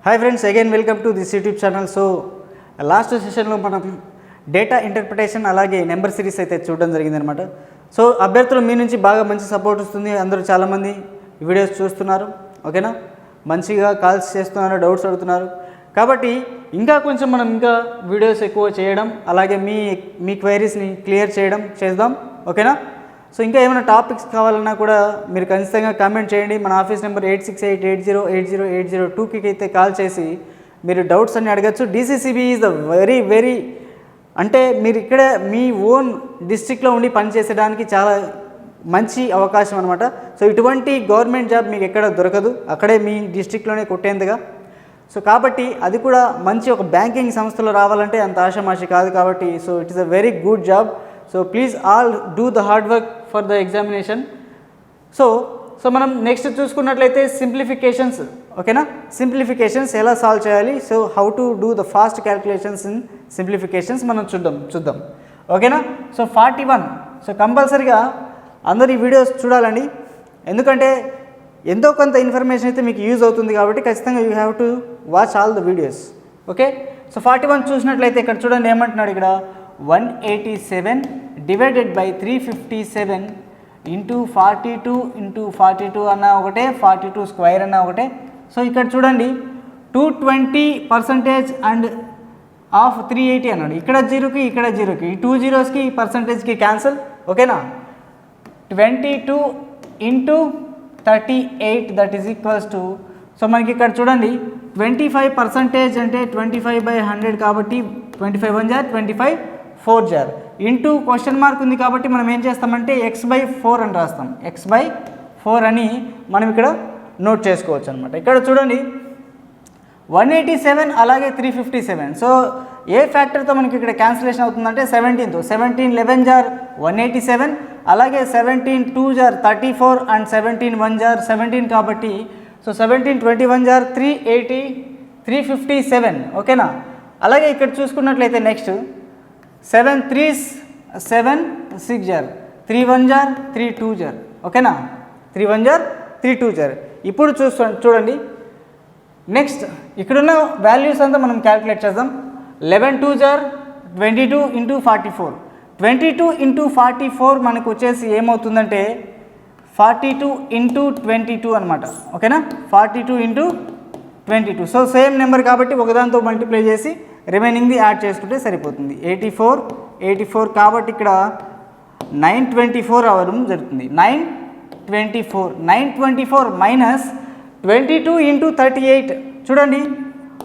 Hi friends, again welcome to this YouTube channel. So last సెషన్లో మనం data interpretation అలాగే number series అయితే చూడడం జరిగిందనమాట. సో అభ్యర్థులు మీ నుంచి బాగా మంచి సపోర్ట్ వస్తుంది. అందరూ చాలామంది వీడియోస్ చూస్తున్నారు, ఓకేనా, మంచిగా కాల్స్ చేస్తున్నారు, డౌట్స్ అడుగుతున్నారు. కాబట్టి ఇంకా కొంచెం మనం ఇంకా వీడియోస్ ఎక్కువ చేయడం అలాగే మీ క్వైరీస్ని క్లియర్ చేద్దాం, ఓకేనా. సో ఇంకా ఏమైనా టాపిక్స్ కావాలన్నా కూడా మీరు ఖచ్చితంగా కామెంట్ చేయండి. మన ఆఫీస్ నెంబర్ 8688080802కి అయితే కాల్ చేసి మీరు డౌట్స్ అన్ని అడగచ్చు. డీసీసీబీ ఈజ్ ద వెరీ అంటే మీరు ఇక్కడ మీ ఓన్ డిస్ట్రిక్ట్లో ఉండి పనిచేసేయడానికి చాలా మంచి అవకాశం అనమాట. సో ఇటువంటి గవర్నమెంట్ జాబ్ మీకు ఎక్కడ దొరకదు, అక్కడే మీ డిస్ట్రిక్ట్లోనే కొట్టేందుగా. సో కాబట్టి అది కూడా మంచి ఒక బ్యాంకింగ్ సంస్థలో రావాలంటే అంత ఆషామాషి కాదు. కాబట్టి so it is a very good job. So please all do the hard work for the examination. So మనం నెక్స్ట్ చూసుకున్నట్లయితే సింప్లిఫికేషన్స్, ఓకేనా. సింప్లిఫికేషన్స్ ఎలా సాల్వ్ చేయాలి, so how to do the fast calculations in simplifications మనం చూద్దాం, ఓకేనా. So 41. So కంపల్సరీగా అందరు ఈ వీడియోస్ చూడాలండి, ఎందుకంటే ఎంతో కొంత ఇన్ఫర్మేషన్ అయితే మీకు యూజ్ అవుతుంది. కాబట్టి ఖచ్చితంగా you have to watch all the videos, okay. So 41 చూసినట్లయితే ఇక్కడ చూడండి ఏమంటున్నాడు. ఇక్కడ 187 డివైడెడ్ బై 357 ఇంటూ 42 అన్న ఒకటే, 42 స్క్వేర్ అన్న ఒకటే. సో ఇక్కడ చూడండి 220% అండ్ ఆఫ్ 380 అన్నాడు. ఇక్కడ జీరోకి ఇక్కడ జీరోకి, ఈ 2 జీరోస్కి పర్సంటేజ్కి క్యాన్సల్, ఓకేనా. 22 into 38 that is equals to, so మనకి ఇక్కడ చూడండి 25% అంటే 25/100 కాబట్టి 25 1 జార్ 25 4 జార్ ఇంటూ క్వశ్చన్ మార్క్ ఉంది కాబట్టి మనం ఏం చేస్తామంటే x/4 అని రాస్తాం. x/4 అని మనం ఇక్కడ నోట్ చేసుకోవచ్చు అనమాట. ఇక్కడ చూడండి 187 అలాగే 357. సో ఏ ఫ్యాక్టర్తో మనకి ఇక్కడ క్యాన్సిలేషన్ అవుతుందంటే 17తో. 17 11 జార్ 187 అలాగే 17 2 జార్ 34 అండ్ 17 1 జార్ 17 కాబట్టి సో 17 21 జార్ 380 357, ఓకేనా. అలాగే ఇక్కడ చూసుకున్నట్లయితే next 7 3s 7 6 jar 3 1 jar 3 2 jar, ఓకేనా. 3 1 జార్ 3 2 జార్. ఇప్పుడు చూడండి నెక్స్ట్ ఇక్కడున్న వాల్యూస్ అంతా మనం క్యాలిక్యులేట్ చేద్దాం. 11 2 జార్ 22 ఇంటూ 44. 22 ఇంటూ 44 మనకు వచ్చేసి ఏమవుతుందంటే 42 ఇంటూ 22 అనమాట, ఓకేనా. 42 ఇంటూ 22. సో సేమ్ నెంబర్ కాబట్టి ఒకదాంతో మల్టిప్లై చేసి రిమైనింగ్ది యాడ్ చేసుకుంటే సరిపోతుంది. 84 కాబట్టి ఇక్కడ 924 అవ్వడం జరుగుతుంది. 924 మైనస్ 22 ఇంటూ 38 చూడండి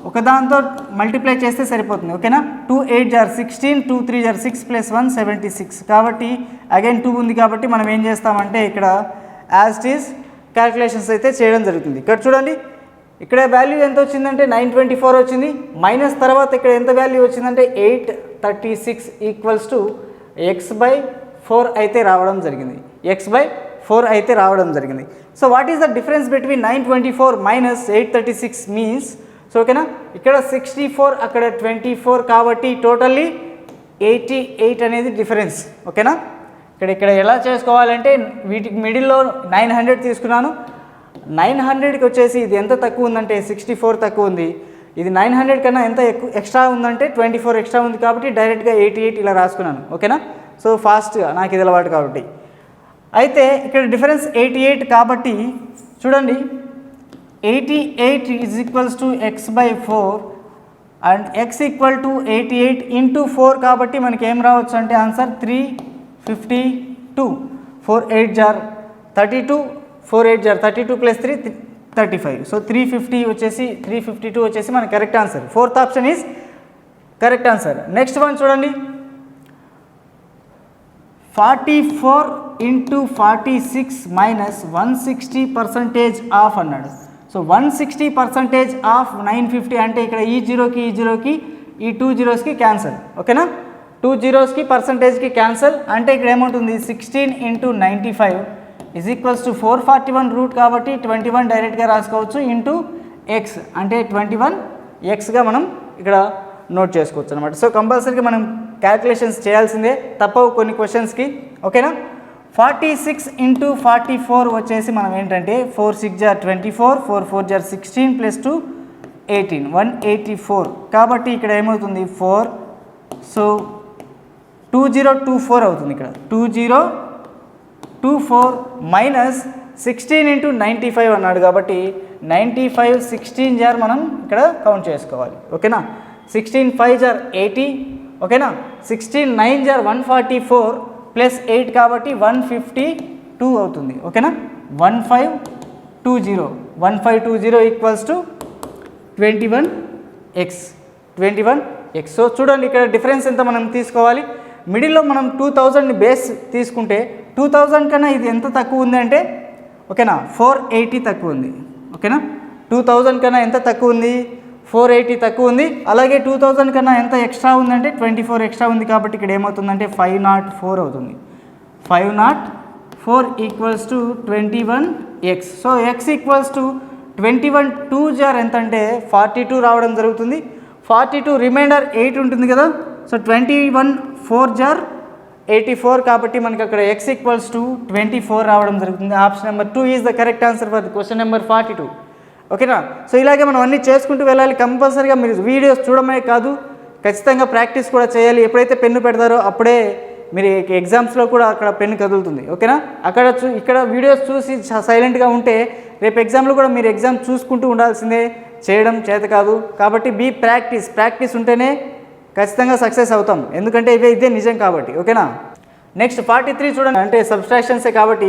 ఒకదాంతో మల్టిప్లై చేస్తే సరిపోతుంది, ఓకేనా. 2 8 జార్ 16 2 3 జార్ 6 ప్లస్ 1 76 కాబట్టి అగైన్ 2 ఉంది కాబట్టి మనం ఏం చేస్తామంటే ఇక్కడ యాజ్ ఇట్ ఈస్ క్యాల్కులేషన్స్ అయితే చేయడం జరుగుతుంది. ఇక్కడ చూడండి ఇక్కడ వాల్యూ ఎంత వచ్చిందంటే 924 వచ్చింది. మైనస్ తర్వాత ఇక్కడ ఎంత వాల్యూ వచ్చిందంటే 836 ఈక్వల్స్ టు x/4 అయితే రావడం జరిగింది. x/4 అయితే రావడం జరిగింది. So what is the difference between 924 minus 836 means, so ఓకేనా. ఇక్కడ 64 అక్కడ 24 కాబట్టి టోటల్లీ 88 అనేది డిఫరెన్స్, ఓకేనా. ఇక్కడ ఎలా చేసుకోవాలంటే వీటికి మిడిల్లో 900 తీసుకున్నాను. 900కి వచ్చేసి ఇది ఎంత తక్కువ ఉందంటే 64 తక్కువ ఉంది. ఇది 900 కన్నా ఎంత ఎక్కువ ఎక్స్ట్రా ఉందంటే 24 ఎక్స్ట్రా ఉంది కాబట్టి డైరెక్ట్గా 88 ఇలా రాసుకున్నాను, ఓకేనా. సో ఫాస్ట్గా నాకు ఇది అలవాటు కాబట్టి. అయితే ఇక్కడ డిఫరెన్స్ 88 కాబట్టి చూడండి 88 is equals to x/4 and x equal to 88 into 4 కాబట్టి మనకి ఏం రావచ్చు అంటే ఆన్సర్ 352. 4 8 జార్ 32 4 8 జార్ 32 ప్లస్ 3 35. సో 352 వచ్చేసి మన correct answer. 4th option is correct answer. Next one చూడండి 44 ఇంటూ 46 మైనస్ 160% ఆఫ్ అన్నాడు. సో 160% ఆఫ్ 950 అంటే ఇక్కడ ఈ జీరోకి ఈ 2 జీరోస్కి క్యాన్సల్, ఓకేనా. 2 జీరోస్కి పర్సంటేజ్కి క్యాన్సల్ అంటే ఇక్కడ ఏముంటుంది 16 into 95 is equals to 441 root కాబట్టి 21 డైరెక్ట్గా రాసుకోవచ్చు ఇంటూ ఎక్స్ అంటే 21xగా మనం ఇక్కడ నోట్ చేసుకోవచ్చు అనమాట. సో కంపల్సరీగా మనం క్యాల్కులేషన్స్ చేయాల్సిందే, తప్పవు కొన్ని క్వశ్చన్స్కి, ఓకేనా. 46 ఇంటూ 44 వచ్చేసి మనం ఏంటంటే 4 6 జార్ 24 4 4 జార్ 16 ప్లస్ 2 18 184 కాబట్టి ఇక్కడ ఏమవుతుంది 4 సో 2024 అవుతుంది ఇక్కడ 2024 మైనస్ 16 ఇంటూ 95 అన్నాడు కాబట్టి 95 16 జార్ మనం ఇక్కడ కౌంట్ చేసుకోవాలి ఓకేనా 16 5 జార్ 80 ఓకేనా 16 9 జార్ 144 ప్లస్ 8 కాబట్టి 152 అవుతుంది ఓకేనా 1520 ఈక్వల్స్ టు 21x సో చూడండి ఇక్కడ డిఫరెన్స్ ఎంత మనం తీసుకోవాలి మిడిల్లో మనం 2000ని బేస్ తీసుకుంటే 2000 కన్నా ఇది ఎంత తక్కువ ఉంది అంటే ఓకేనా 480 తక్కువ ఉంది ఓకేనా 2000 కన్నా ఎంత తక్కువ ఉంది 480 తక్కువ ఉంది అలాగే 2000 కన్నా ఎంత ఎక్స్ట్రా ఉందంటే 24 ఎక్స్ట్రా ఉంది కాబట్టి ఇక్కడ ఏమవుతుందంటే 504 అవుతుంది 504 equals to 21x so x equals to 21 2 జార్ ఎంత అంటే 42 రావడం జరుగుతుంది 42 రిమైండర్ 8 ఉంటుంది కదా సో 21 4 జార్ 84 కాబట్టి మనకి అక్కడ x ఈక్వల్స్ టు 24 రావడం జరుగుతుంది option number 2 is the correct answer for the question number 42 ఓకేనా సో ఇలాగే మనం అన్నీ చేసుకుంటూ వెళ్ళాలి కంపల్సరీగా మీరు వీడియోస్ చూడమే కాదు ఖచ్చితంగా ప్రాక్టీస్ కూడా చేయాలి ఎప్పుడైతే పెన్ను పెడతారో అప్పుడే మీరు ఎగ్జామ్స్లో కూడా అక్కడ పెన్ను కదులుతుంది ఓకేనా ఇక్కడ వీడియోస్ చూసి సైలెంట్గా ఉంటే రేపు ఎగ్జామ్లో కూడా మీరు ఎగ్జామ్ చూసుకుంటూ ఉండాల్సిందే చేయడం చేత కాదు కాబట్టి ప్రాక్టీస్ ఉంటేనే ఖచ్చితంగా సక్సెస్ అవుతాం ఎందుకంటే ఇదే నిజం కాబట్టి ఓకేనా నెక్స్ట్ 43 చూడండి అంటే సబ్స్ట్రాక్షన్సే కాబట్టి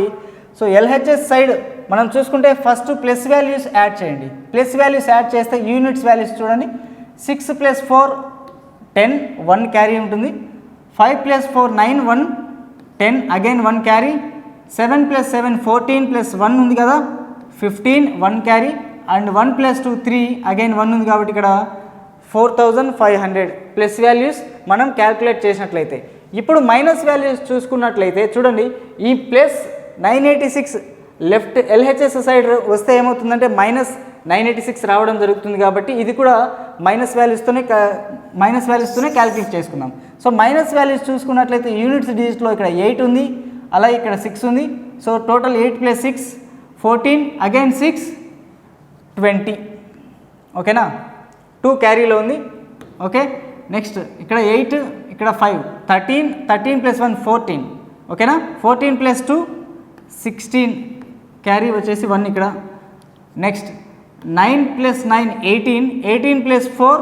సో ఎల్హెచ్ఎస్ సైడ్ మనం చూసుకుంటే ఫస్ట్ ప్లస్ వాల్యూస్ యాడ్ చేయండి ప్లస్ వాల్యూస్ యాడ్ చేస్తే యూనిట్స్ వాల్యూస్ చూడండి 6 + 4 10 1 క్యారీ ఉంటుంది 5 + 4 9 1 10 అగైన్ 1 క్యారీ 7 + 7 14 + 1 ఉంది కదా 15 1 క్యారీ అండ్ 1 + 2 3 అగైన్ 1 ఉంది కాబట్టి ఇక్కడ 4500 ప్లస్ వాల్యూస్ మనం క్యాల్కులేట్ చేసినట్లయితే ఇప్పుడు మైనస్ వాల్యూస్ చూసుకున్నట్లయితే చూడండి ఈ ప్లస్ 986 లెఫ్ట్ ఎల్హెచ్ఎస్ సైడ్ వస్తే ఏమవుతుందంటే మైనస్ 986 రావడం జరుగుతుంది కాబట్టి ఇది కూడా మైనస్ వాల్యూస్తోనే క్యాల్కులేట్ చేసుకుందాం సో మైనస్ వాల్యూస్ చూసుకున్నట్లయితే యూనిట్స్ డిజిట్లో ఇక్కడ 8 ఉంది అలాగే ఇక్కడ 6 ఉంది సో టోటల్ 8 + 6 14 అగైన్ 6 20 ఓకేనా 2 క్యారీలో ఉంది ఓకే నెక్స్ట్ ఇక్కడ 8 ఇక్కడ 5 13 + 1 14 ఓకేనా 14 + 2 16 క్యారీ వచ్చేసి 1 ఇక్కడ నెక్స్ట్ 9 + 9 18 + 4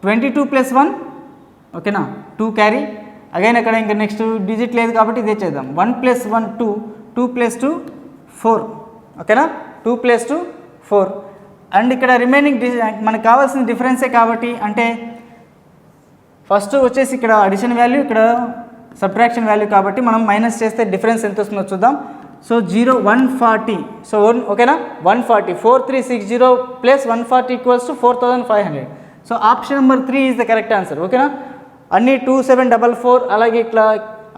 22 + 1 ఓకేనా 2 క్యారీ అగైన్ అక్కడ ఇంకా నెక్స్ట్ డిజిట్ లేదు కాబట్టి ఇదే చేద్దాం 1 + 1 2 2 + 2 4 ఓకేనా 2 + 2 4 అండ్ ఇక్కడ రిమైనింగ్ మనకు కావాల్సిన డిఫరెన్సే కాబట్టి అంటే ఫస్ట్ వచ్చేసి ఇక్కడ అడిషన్ వాల్యూ ఇక్కడ సబ్ట్రాక్షన్ వాల్యూ కాబట్టి మనం మైనస్ చేస్తే డిఫరెన్స్ ఎంత వస్తుందో చూద్దాం సో 140 సో ఓకేనా 140 4360 + 140 = 4500 so option number 3 is the correct answer ఓకేనా అన్ని 2744 అలాగే ఇట్లా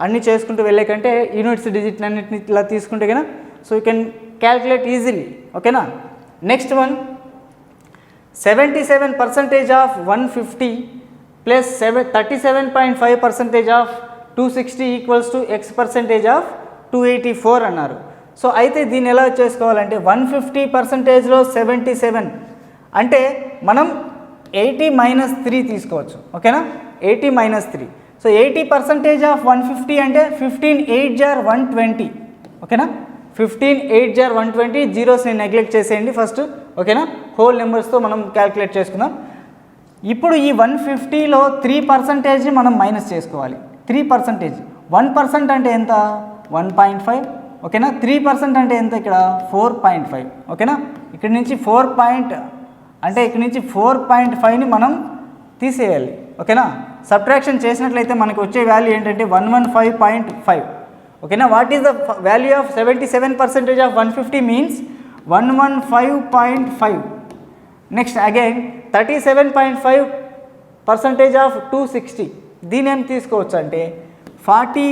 అన్నీ చేసుకుంటూ వెళ్ళే కంటే యూనిట్స్ డిజిట్ అన్నిటిని ఇట్లా తీసుకుంటే కదా so you can calculate easily ఓకేనా next one 77% of 150 plus 37.5% of 260 equals to x% of 284 అన్నారు సో అయితే దీన్ని ఎలా చేసుకోవాలంటే 150%లో 77 అంటే మనం 80 - 3 తీసుకోవచ్చు ఓకేనా 80 - 3 సో 80% ఆఫ్ 150 అంటే 15 8 జార్ 120 ఓకేనా 15 8 జార్ 120 జీరోస్ని నెగ్లెక్ట్ చేసేయండి ఫస్ట్ ఓకేనా హోల్ నెంబర్స్తో మనం క్యాల్కులేట్ చేసుకుందాం ఇప్పుడు ఈ 150లో 3% మనం మైనస్ చేసుకోవాలి 3% 1% అంటే ఎంత 1.5 ఓకేనా 3% అంటే ఎంత ఇక్కడ 4.5 ఓకేనా ఇక్కడ నుంచి 4.5ని మనం తీసేయాలి ఓకేనా సబ్ట్రాక్షన్ చేసినట్లయితే మనకు వచ్చే వాల్యూ ఏంటంటే 115.5 ఓకేనా what is the value of 77% of 150 means 115.5 next again 37.5% of 260 దీని ఏం తీసుకోవచ్చు అంటే 40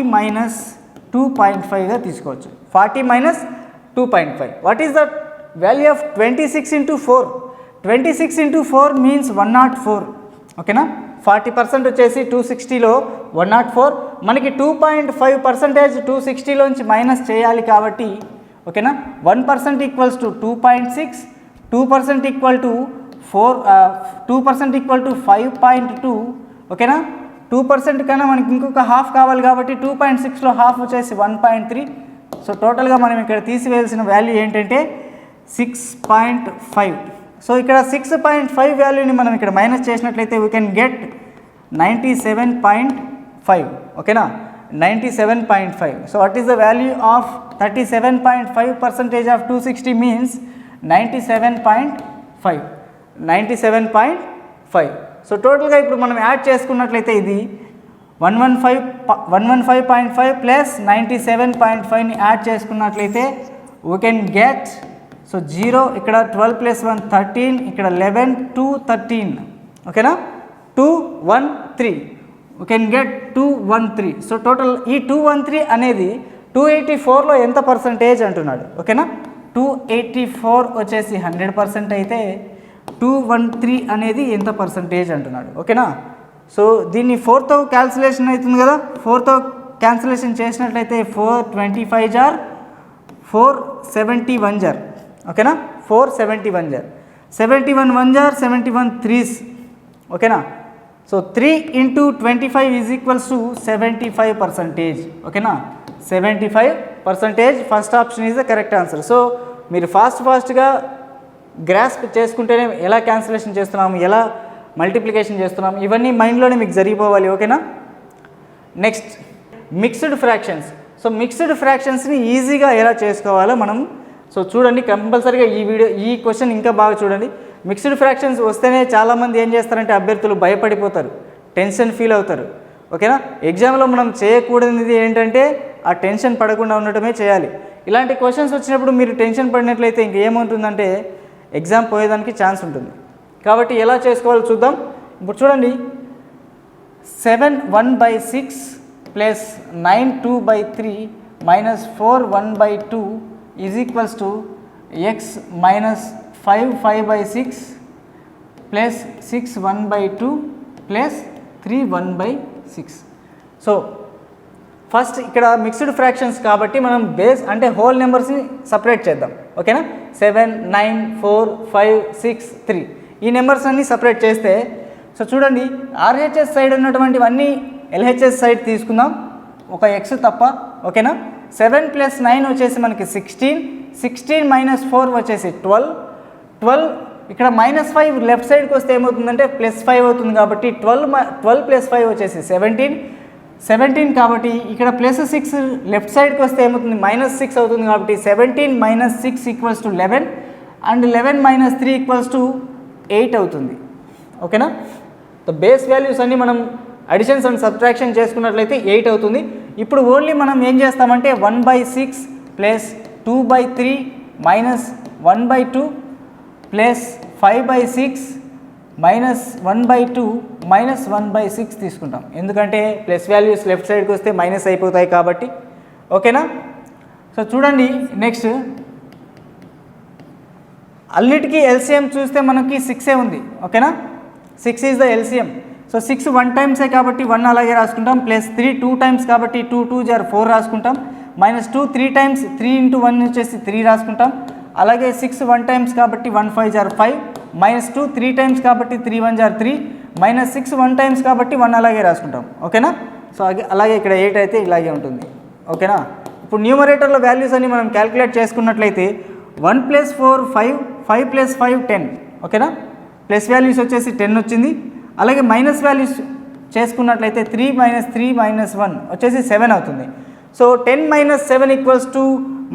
- 2.5గా తీసుకోవచ్చు 40 - 2.5 what is the value of 26 × 4 26 × 4 means 104 ఓకేనా 40% వచ్చేసి 260లో 104 మనకి 2.5% 260లోంచి మైనస్ చేయాలి కాబట్టి ఓకేనా 1% equals to 2.6 2% equal to 2% equal to 5.2 ఓకేనా. 2% కన్నా మనకి ఇంకొక హాఫ్ కావాలి కాబట్టి 2.6లో హాఫ్ వచ్చేసి 1.3. సో టోటల్గా మనం ఇక్కడ తీసివేయాల్సిన వాల్యూ ఏంటంటే 6.5. సో ఇక్కడ 6.5 వాల్యూని మనం ఇక్కడ మైనస్ చేసినట్లయితే వీ కెన్ గెట్ 97.5 ఓకేనా. 97.5. So what is the value of 37.5% of 260 means 97.5. 97.5. So టోటల్గా ఇప్పుడు మనం యాడ్ చేసుకున్నట్లయితే ఇది 115.5 ప్లస్ 97.5ని యాడ్ చేసుకున్నట్లయితే వీ కెన్ గెట్ సో 0 ఇక్కడ 12 ప్లస్ 1 13 ఇక్కడ 11 2 13 ఓకేనా 213 we can get 213. So total ఈ 213 అనేది 284లో ఎంత పర్సంటేజ్ అంటున్నాడు ఓకేనా. 284 వచ్చేసి 100% అయితే 213 అనేది ఎంత పర్సంటేజ్ అంటున్నాడు ఓకేనా. సో దీన్ని 4తో క్యాన్సిలేషన్ అవుతుంది కదా. 4తో క్యాన్సిలేషన్ చేసినట్లయితే 425 జార్ 471 జార్ ఓకేనా. 471 జార్ 71 1 జార్ 71 3s ఓకేనా. So 3 into 25 is equals to 75% ఓకేనా. 75% first option is the correct answer. So మీరు ఫాస్ట్గా గ్రాస్ప్ చేసుకుంటేనే ఎలా క్యాన్సిలేషన్ చేస్తున్నాము, ఎలా మల్టిప్లికేషన్ చేస్తున్నాం, ఇవన్నీ మైండ్లోనే మీకు జరిగిపోవాలి ఓకేనా. Next mixed fractions. So mixed ఫ్రాక్షన్స్ని ఈజీగా ఎలా చేసుకోవాలో మనం సో చూడండి కంపల్సరీగా ఈ క్వశ్చన్ ఇంకా బాగా చూడండి. మిక్స్డ్ ఫ్రాక్షన్స్ వస్తేనే చాలామంది ఏం చేస్తారంటే అభ్యర్థులు భయపడిపోతారు, టెన్షన్ ఫీల్ అవుతారు ఓకేనా. ఎగ్జామ్లో మనం చేయకూడనిది ఏంటంటే ఆ టెన్షన్ పడకుండా ఉండటమే చేయాలి. ఇలాంటి క్వశ్చన్స్ వచ్చినప్పుడు మీరు టెన్షన్ పడినట్లయితే ఇంకేమవుతుందంటే ఎగ్జామ్ పోయేదానికి ఛాన్స్ ఉంటుంది. కాబట్టి ఎలా చేసుకోవాలో చూద్దాం. ఇప్పుడు చూడండి 7 1/6 plus 9 2/3 minus 4 1/2 is equals to X minus 5 5/6 plus 6 1/2 plus 3 1/6. So first ఇక్కడ మిక్స్డ్ ఫ్రాక్షన్స్ కాబట్టి మనం బేస్ అంటే హోల్ నెంబర్స్ని సపరేట్ చేద్దాం ఓకేనా. 7 9 4 5 6 3 ఈ నెంబర్స్ అన్నీ సపరేట్ చేస్తే సో చూడండి ఆర్హెచ్ఎస్ సైడ్ ఉన్నటువంటివన్నీ ఎల్హెచ్ఎస్ సైడ్ తీసుకుందాం ఒక ఎక్స్ తప్ప ఓకేనా. 7 ప్లస్ 9 వచ్చేసి మనకి 16 16 మైనస్ 4 వచ్చేసి 12 ఇక్కడ -5 లెఫ్ట్ సైడ్కి వస్తే ఏమవుతుందంటే +5 అవుతుంది కాబట్టి 12 ప్లస్ 5 వచ్చేసి 17 కాబట్టి ఇక్కడ +6 లెఫ్ట్ సైడ్కి వస్తే ఏమవుతుంది -6 అవుతుంది కాబట్టి 17 - 6 equals to 11 and 11 - 3 equals to 8 అవుతుంది ఓకేనా. ద బేస్ వాల్యూస్ అన్నీ మనం అడిషన్స్ అండ్ సబ్ట్రాక్షన్ చేసుకున్నట్లయితే 8 అవుతుంది. ఇప్పుడు ఓన్లీ మనం ఏం చేస్తామంటే 1/6 plus 2/3 minus 1/2 plus 5/6 minus 1/2 minus 1/6 తీసుకుంటాం. ఎందుకంటే ప్లస్ వాల్యూస్ లెఫ్ట్ సైడ్కి వస్తే మైనస్ అయిపోతాయి కాబట్టి ఓకేనా. సో చూడండి నెక్స్ట్ అన్నిటికీ ఎల్సిఎం చూస్తే మనకి 6 ఉంది ఓకేనా. 6 ఈజ్ ద ఎల్సిఎం. సో 6 1 టైమ్సే కాబట్టి 1 అలాగే రాసుకుంటాం. ప్లస్ 3 2 టైమ్స్ కాబట్టి 2 2 జార్ 4 రాసుకుంటాం. -2 3 టైమ్స్ 3 × 1 వచ్చేసి 3 రాసుకుంటాం. అలాగే 6 1 టైమ్స్ కాబట్టి 1 5 జార్ 5 -2 3 టైమ్స్ కాబట్టి 3 1 జార్ 3 -6 1 టైమ్స్ కాబట్టి 1 అలాగే రాసుకుంటాం ఓకేనా. సో అలాగే ఇక్కడ 8 అయితే ఇలాగే ఉంటుంది ఓకేనా. ఇప్పుడు న్యూమరేటర్లో వాల్యూస్ అన్ని మనం క్యాలిక్యులేట్ చేసుకున్నట్లయితే 1 + 4 5 5 + 5 10 ఓకేనా. ప్లస్ వాల్యూస్ వచ్చేసి 10 వచ్చింది. అలాగే మైనస్ వాల్యూస్ చేసుకున్నట్లయితే 3 - 3 - 1 వచ్చేసి 7 అవుతుంది. సో 10 - 7 ఈక్వల్స్ టు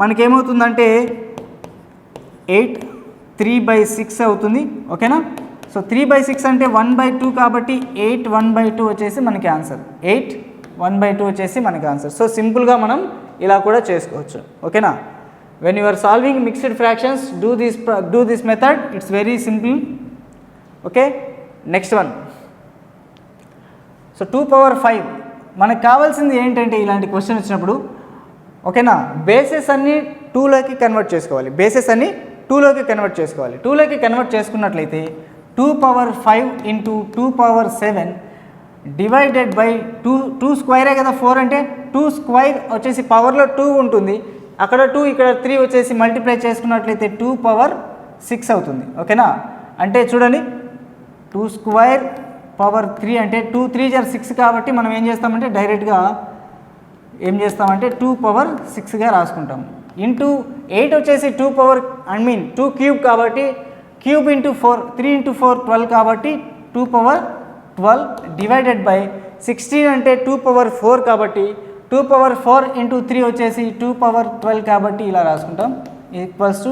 మనకేమవుతుందంటే 8 3/6 అవుతుంది ఓకేనా. సో 3/6 అంటే 1/2 కాబట్టి 8 1/2 వచ్చేసి మనకి ఆన్సర్. 8 1/2 వచ్చేసి మనకి ఆన్సర్. సో సింపుల్గా మనం ఇలా కూడా చేసుకోవచ్చు ఓకేనా. When you are solving mixed fractions do this method, it's very simple okay. Next one so 2/5 మనకు కావాల్సింది ఏంటంటే ఇలాంటి క్వశ్చన్ వచ్చినప్పుడు ఓకేనా బేసెస్ అన్నీ 2లోకి కన్వర్ట్ చేసుకోవాలి. బేసెస్ అన్నీ 2లోకి కన్వర్ట్ చేసుకోవాలి. 2లోకి కన్వర్ట్ చేసుకున్నట్లయితే 2/5 × 2/7 డివైడెడ్ బై 2 స్క్వేరే కదా 4 అంటే 2 స్క్వేర్ వచ్చేసి పవర్లో 2 ఉంటుంది. అక్కడ 2 ఇక్కడ 3 వచ్చేసి మల్టిప్లై చేసుకున్నట్లయితే 2/6 అవుతుంది ఓకేనా. అంటే చూడండి 2 స్క్వేర్ పవర్ 3 అంటే 2 3 జార్ 6 కాబట్టి మనం ఏం చేస్తామంటే డైరెక్ట్గా ఏం చేస్తామంటే 2 పవర్ 6గా రాసుకుంటాం. ఇంటూ 8 వచ్చేసి 2 పవర్ 2 క్యూబ్ కాబట్టి క్యూబ్ ఇంటూ 4 3 ఇంటూ 4 12 కాబట్టి 2 పవర్ 12 డివైడెడ్ బై 16 అంటే 2 పవర్ 4 కాబట్టి 2 పవర్ 4 ఇంటూ 3 వచ్చేసి 2 పవర్ 12 కాబట్టి ఇలా రాసుకుంటాం equals to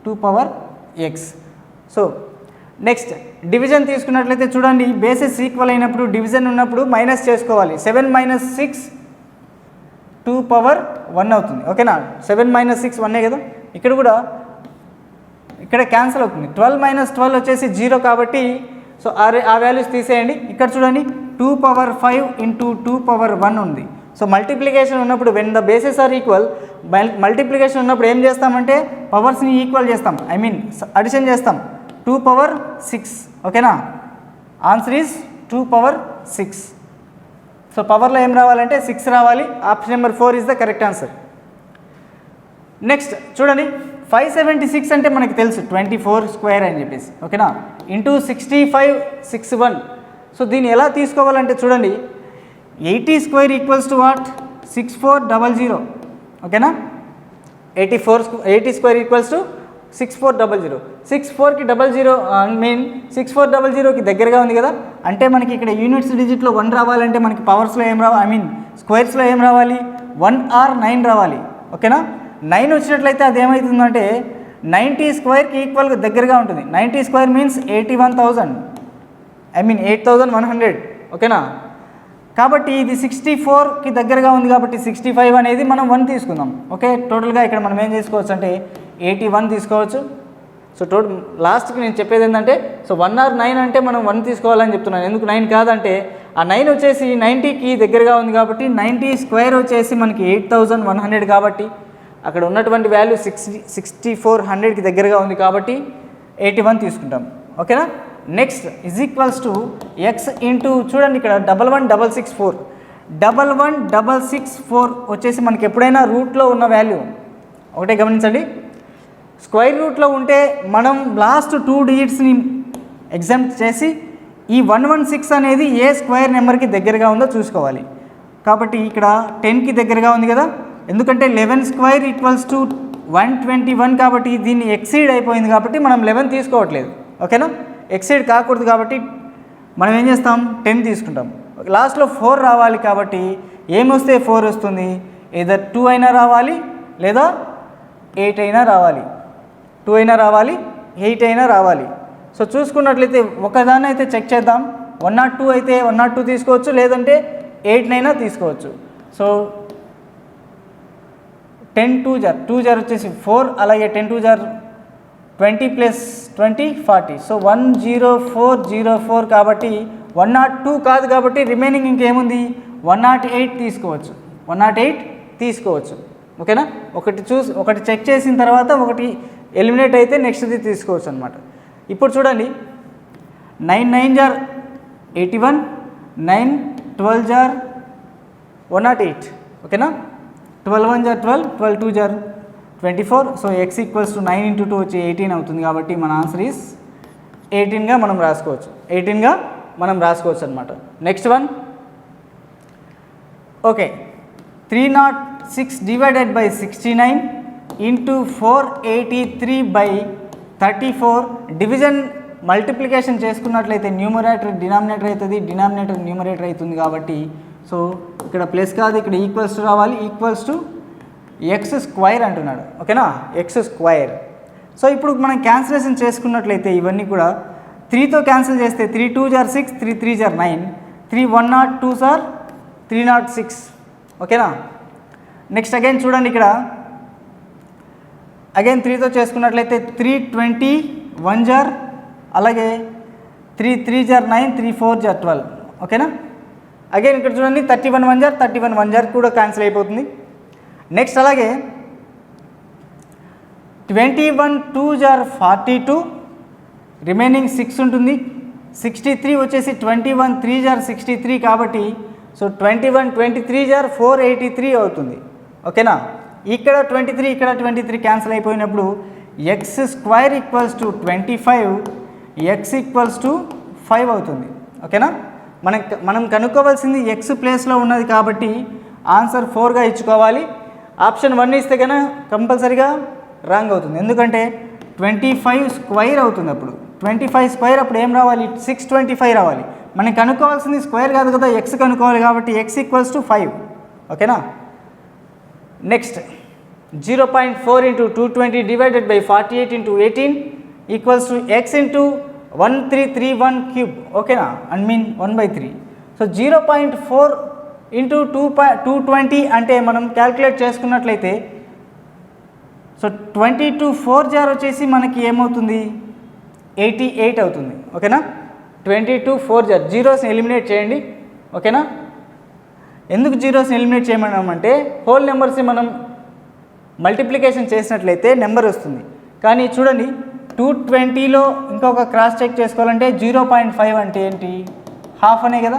2 power X. So next division తీసుకున్నట్లయితే చూడండి, బేసెస్ ఈక్వల్ అయినప్పుడు డివిజన్ ఉన్నప్పుడు మైనస్ చేసుకోవాలి. 7 మైనస్ 6 2 పవర్ 1 అవుతుంది. ఓకేనా, 7 మైనస్ 6 1 కదా, ఇక్కడ కూడా ఇక్కడ క్యాన్సిల్ అవుతుంది. 12 మైనస్ 12 వచ్చేసి 0 కాబట్టి సో ఆ వాల్యూస్ తీసేయండి. ఇక్కడ చూడండి 2 పవర్ 5 ఇంటూ 2 పవర్ 1 ఉంది. సో మల్టిప్లికేషన్ ఉన్నప్పుడు when the bases are equal, multiplication ఉన్నప్పుడు ఏం చేస్తామంటే పవర్స్ని ఈక్వల్ చేస్తాం, అడిషన్ చేస్తాం. 2 పవర్ 6. ఓకేనా, ఆన్సర్ ఈజ్ 2 పవర్ 6. సో పవర్లో ఏం రావాలంటే 6 రావాలి. Option number 4 is the correct answer. Next చూడండి 576 అంటే మనకి తెలుసు 24 స్క్వేర్ అని చెప్పేసి. ఓకేనా, ఇంటూ 6561. సో దీన్ని ఎలా తీసుకోవాలంటే చూడండి 80 స్క్వేర్ ఈక్వల్స్ టు వాట్ 6400. ఓకేనా, 80 స్క్వేర్ ఈక్వల్స్ టు 6400. 64కి 00 6400కి దగ్గరగా ఉంది కదా, అంటే మనకి ఇక్కడ యూనిట్స్ డిజిట్లో 1 రావాలంటే మనకి పవర్స్లో ఏం రావాలి, స్క్వేర్స్లో ఏం రావాలి 1 ఆర్ 9 రావాలి. ఓకేనా, 9 వచ్చినట్లయితే అది ఏమవుతుందంటే 90 స్క్వేర్కి ఈక్వల్గా దగ్గరగా ఉంటుంది. 90 స్క్వేర్ మీన్స్ 81,000, 8100. ఓకేనా, కాబట్టి ఇది 64కి దగ్గరగా ఉంది కాబట్టి 65 అనేది మనం 1 తీసుకుందాం. ఓకే, టోటల్గా ఇక్కడ మనం ఏం తీసుకోవచ్చు అంటే 81 తీసుకోవచ్చు. సో లాస్ట్కి నేను చెప్పేది ఏంటంటే సో 1 ఆర్ 9 అంటే మనం 1 తీసుకోవాలని చెప్తున్నాను. ఎందుకు 9 కాదంటే ఆ 9 వచ్చేసి 90కి దగ్గరగా ఉంది కాబట్టి 90 స్క్వేర్ వచ్చేసి మనకి 8100 కాబట్టి అక్కడ ఉన్నటువంటి వాల్యూ 6400కి దగ్గరగా ఉంది కాబట్టి 81 తీసుకుంటాం. ఓకేనా, next is equals to x into చూడండి ఇక్కడ 11664. 11664 వచ్చేసి మనకి ఎప్పుడైనా రూట్లో ఉన్న వాల్యూ ఒకటే గమనించండి, స్క్వేర్ రూట్లో ఉంటే మనం లాస్ట్ 2 డిజిట్స్ని ఎగ్జాంప్ చేసి ఈ 116 అనేది ఏ స్క్వేర్ నెంబర్కి దగ్గరగా ఉందో చూసుకోవాలి. కాబట్టి ఇక్కడ 10కి దగ్గరగా ఉంది కదా, ఎందుకంటే 11 స్క్వేర్ ఈక్వల్స్ టు 121 కాబట్టి దీన్ని ఎక్సీడ్ అయిపోయింది కాబట్టి మనం 11 తీసుకోవట్లేదు. ఓకేనా, ఎక్సీడ్ కాకూడదు కాబట్టి మనం ఏం చేస్తాం 10 తీసుకుంటాం. లాస్ట్లో 4 రావాలి కాబట్టి ఏమొస్తే 4 వస్తుంది, ఏదర్ 2 అయినా రావాలి లేదా 8 అయినా రావాలి, 2 అయినా రావాలి 8 అయినా రావాలి. సో చూసుకున్నట్లయితే ఒకదాన్ని అయితే చెక్ చేద్దాం, 102 అయితే 102 తీసుకోవచ్చు, లేదంటే 8నైనా తీసుకోవచ్చు. సో 10 2 జార్ వచ్చేసి 4, అలాగే 10 2 జార్ 20 + 20 40. సో 10404 కాబట్టి 102 కాదు కాబట్టి రిమైనింగ్ ఇంకేముంది 108 తీసుకోవచ్చు, 108 తీసుకోవచ్చు. ఓకేనా, ఒకటి చెక్ చేసిన తర్వాత ఒకటి ఎలిమినేట్ అయితే నెక్స్ట్ది తీసుకోవచ్చు అనమాట. ఇప్పుడు చూడండి 9 9 జార్ 81, 9 12 జార్ 108. ఓకేనా, 12 1 జార్ 12, 12 2 జార్ 24. సో ఎక్స్ ఈక్వల్స్ టు 9 × 2 వచ్చి 18 అవుతుంది కాబట్టి మన ఆన్సర్ ఈస్ 18గా మనం రాసుకోవచ్చు, 18గా మనం రాసుకోవచ్చు అనమాట. Next one, okay, 306 divided by 69 into 483/34. Division multiplication చేసుకున్నట్లయితే న్యూమరేటర్ డినామినేటర్ అవుతుంది, డినామినేటర్ న్యూమరేటర్ అవుతుంది కాబట్టి సో ఇక్కడ ప్లస్ కాదు, ఇక్కడ ఈక్వల్స్ టు రావాలి, ఈక్వల్స్ టు ఎక్స్ స్క్వేర్ అంటున్నాడు. ఓకేనా, ఎక్స్ స్క్వేర్. సో ఇప్పుడు మనం క్యాన్సిలేషన్ చేసుకున్నట్లయితే ఇవన్నీ కూడా 3తో క్యాన్సిల్ చేస్తే 3 2 జార్ 6, 3 3 జార్ 9, 3 102 సార్ 306. ఓకేనా, నెక్స్ట్ అగైన్ చూడండి ఇక్కడ అగైన్ 3తో చేసుకున్నట్లయితే 321 జార్, అలాగే 3 3 జార్ 9, 3 4 జార్ 12. ఓకేనా, అగైన్ ఇక్కడ చూడండి 31 1 జార్ 31 1 జార్ కూడా క్యాన్సిల్ అయిపోతుంది. నెక్స్ట్ అలాగే 21 2 జార్ 42, రిమైనింగ్ 6 ఉంటుంది. 63 వచ్చేసి 21 3 జార్ 63 కాబట్టి సో 21 23 జార్ 483 అవుతుంది. ఓకేనా, ఇక్కడ 23 ఇక్కడ 23 క్యాన్సిల్ అయిపోయినప్పుడు X square equals to 25 X equals to 5 అవుతుంది. ఓకేనా, మనం కనుక్కోవాల్సింది ఎక్స్ ప్లేస్లో ఉన్నది కాబట్టి ఆన్సర్ 4గా ఇచ్చుకోవాలి. ఆప్షన్ 1 ఇస్తే కనుక కంపల్సరీగా రాంగ్ అవుతుంది, ఎందుకంటే 25 స్క్వేర్ అవుతుంది. అప్పుడు 25 స్క్వేర్ అప్పుడు ఏం రావాలి, 625 రావాలి. మనం కనుక్కోవాల్సింది స్క్వేర్ కాదు కదా, ఎక్స్ కనుక్కోవాలి కాబట్టి ఎక్స్ ఈక్వల్స్ టు 5. ఓకేనా, next 0.4 into 220 divided by 48 into 18 equals to x into 1331 cube. ఓకేనా, I mean 1/3. సో 0.4 into 220 అంటే మనం క్యాల్కులేట్ చేసుకున్నట్లయితే సో 22 4 జార్ వచ్చేసి మనకి ఏమవుతుంది, 88 అవుతుంది. ఓకేనా, 22 4 జార్ జీరోస్ని ఎలిమినేట్ చేయండి. ఓకేనా, ఎందుకు జీరోస్ని ఎలిమినేట్ చేయమన్నామంటే హోల్ నెంబర్స్ని మనం మల్టిప్లికేషన్ చేసినట్లయితే నెంబర్ వస్తుంది. కానీ చూడండి 220లో ఇంకొక క్రాస్ చెక్ చేసుకోవాలంటే 0.5 అంటే ఏంటి, హాఫ్ అనే కదా.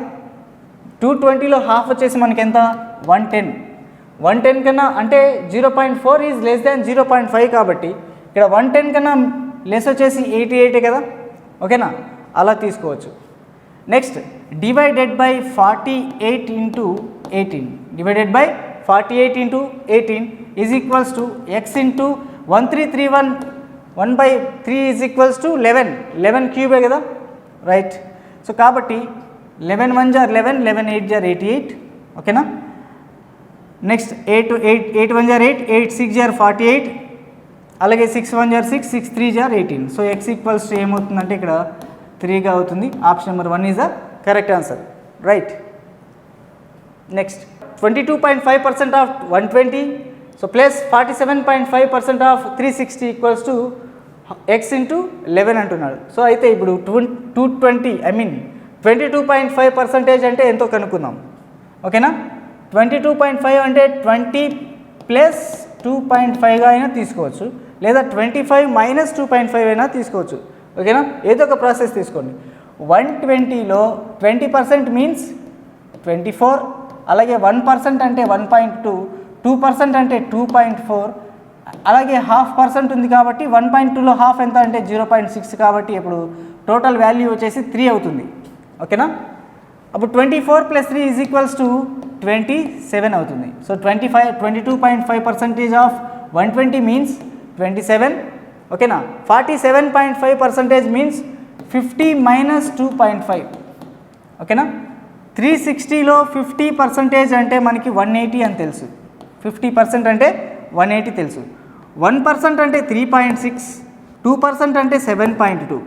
220లో హాఫ్ వచ్చేసి మనకి ఎంత, 110 కన్నా అంటే 0.4 ఈజ్ లెస్ దాన్ 0.5 కాబట్టి ఇక్కడ 110 కన్నా లెస్ వచ్చేసి 88 కదా. ఓకేనా, అలా తీసుకోవచ్చు. Next divided by 48 into 18 divided by 48 into 18 is equals to x into 1331 1/3 is equals to 11 క్యూబే కదా, రైట్. సో కాబట్టి 11 1 జార్ 11, 11 8 జార్ 88. ఓకేనా, నెక్స్ట్ 8 1 జార్ 8, 8 6 జార్ 48, అలాగే 6 1 జార్ 6, 6 3 జార్ 18. సో ఎక్స్ ఈక్వల్స్ టు ఏమవుతుందంటే ఇక్కడ 3గా అవుతుంది. Option number 1 is the correct answer, right. Next 22.5% of 120 so plus 47.5% of 360 equals to x into 11 అంటున్నాడు. సో అయితే ఇప్పుడు 22.5% అంటే ఎంతో కనుక్కుందాం. ఓకేనా, 22.5 అంటే 20 ప్లస్ 2.5గా అయినా తీసుకోవచ్చు, లేదా 25 మైనస్ 2.5 అయినా తీసుకోవచ్చు. ఓకేనా, ఏదో ఒక ప్రాసెస్ తీసుకోండి. 120లో 20% మీన్స్ 24, అలాగే 1% అంటే 1.2, 2% అంటే 2.4, అలాగే 0.5% ఉంది కాబట్టి 1.2లో హాఫ్ ఎంత అంటే 0.6 కాబట్టి ఇప్పుడు టోటల్ వాల్యూ వచ్చేసి 3 అవుతుంది. ఓకేనా, అప్పుడు 24 + 3 ఈజ్ ఈక్వల్స్ టు 27 అవుతుంది. So 22.5% of 120 means 27. ఓకేనా, 47.5% మీన్స్ 50 మైనస్ 2.5. ఓకేనా, 360లో 50% అంటే మనకి 180 అని తెలుసు, 50% అంటే 180 తెలుసు. 1% అంటే 3.6, 2% అంటే 7.2.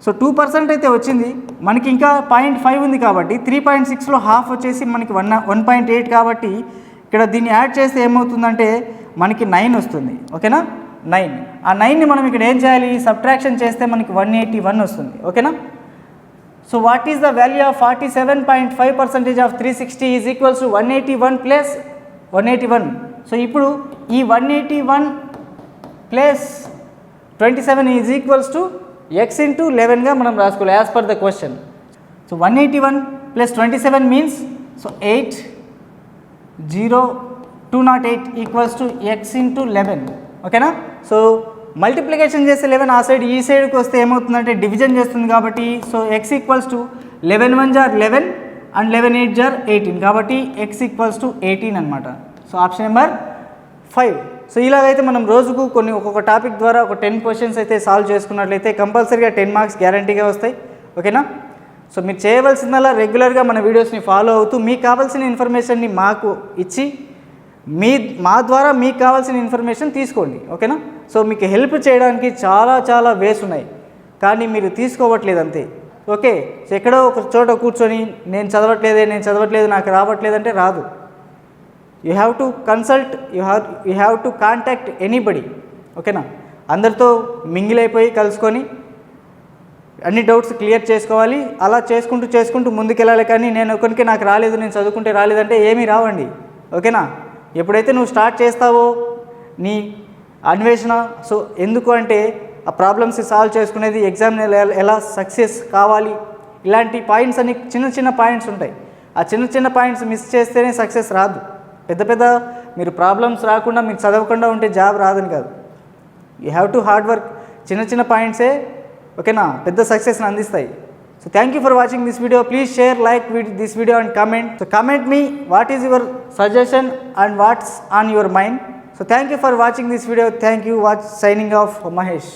సో 2% అయితే వచ్చింది, మనకి ఇంకా 0.5 ఉంది కాబట్టి 3.6లో హాఫ్ వచ్చేసి మనకి 1.8 కాబట్టి ఇక్కడ దీన్ని యాడ్ చేస్తే ఏమవుతుందంటే మనకి 9 వస్తుంది. ఓకేనా, 9. ఆ 9ని మనం ఇక్కడ ఏం చేయాలి, సబ్ట్రాక్షన్ చేస్తే మనకి 181 వస్తుంది. ఓకేనా, so what is the value of 47.5% of 360 is equals to 181 plus 181. So ఇప్పుడు ఈ 181 plus 27 is equals to x into 11గా మనం రాసుకోవాలి as per the question. So 181 plus 27 means so 80208 equals to x into 11. ఓకేనా, సో మల్టిప్లికేషన్ చేస్తే 11 ఆ side ఈ సైడ్కి వస్తే ఏమవుతుందంటే డివిజన్ చేస్తుంది కాబట్టి సో ఎక్స్ ఈక్వల్స్ టు 11 1 జార్ 11 అండ్ 11 8 జార్ 18 కాబట్టి ఎక్స్ ఈక్వల్స్ టు 18 అనమాట. So option number 5. సో ఇలాగైతే మనం రోజుకు ఒక్కొక్క టాపిక్ ద్వారా ఒక 10 క్వశ్చన్స్ అయితే సాల్వ్ చేసుకున్నట్లయితే కంపల్సరీగా 10 మార్క్స్ గ్యారంటీగా వస్తాయి. ఓకేనా, సో మీరు చేయవలసిందల్లా రెగ్యులర్గా మన వీడియోస్ని ఫాలో అవుతూ మీకు కావాల్సిన ఇన్ఫర్మేషన్ని మాకు ఇచ్చి మా ద్వారా మీకు కావాల్సిన ఇన్ఫర్మేషన్ తీసుకోండి. ఓకేనా, సో మీకు హెల్ప్ చేయడానికి చాలా వేస్ ఉన్నాయి కానీ మీరు తీసుకోవట్లేదు అంతే. ఓకే, సో ఎక్కడో ఒక చోట కూర్చొని నేను చదవట్లేదు నాకు రావట్లేదంటే రాదు. You have to consult, you have to contact anybody. ఓకేనా, అందరితో మింగిల్ అయిపోయి కలుసుకొని అన్ని డౌట్స్ క్లియర్ చేసుకోవాలి. అలా చేసుకుంటూ ముందుకెళ్ళాలి. కానీ నేను ఒకరికి నాకు రాలేదు, నేను చదువుకుంటే రాలేదంటే ఏమీ రావండి. ఓకేనా, ఎప్పుడైతే నువ్వు స్టార్ట్ చేస్తావో నీ అన్వేషణ, సో ఎందుకు అంటే ఆ ప్రాబ్లమ్స్ సాల్వ్ చేసుకునేది, ఎగ్జామ్ ఎలా సక్సెస్ కావాలి, ఇలాంటి పాయింట్స్ అన్ని చిన్న పాయింట్స్ ఉంటాయి. ఆ చిన్న పాయింట్స్ మిస్ చేస్తేనే సక్సెస్ రాదు. పెద్ద మీరు ప్రాబ్లమ్స్ రాకుండా మీరు చదవకుండా ఉంటే జాబ్ రాదని కాదు. You have to hard work. చిన్న పాయింట్సే ఓకేనా, పెద్ద సక్సెస్ని అందిస్తాయి. So thank you for watching this video. Please share, like this video and comment. So comment me what is your suggestion and what's on your mind. So thank you for watching this video. Thank you. Signing off, Mahesh.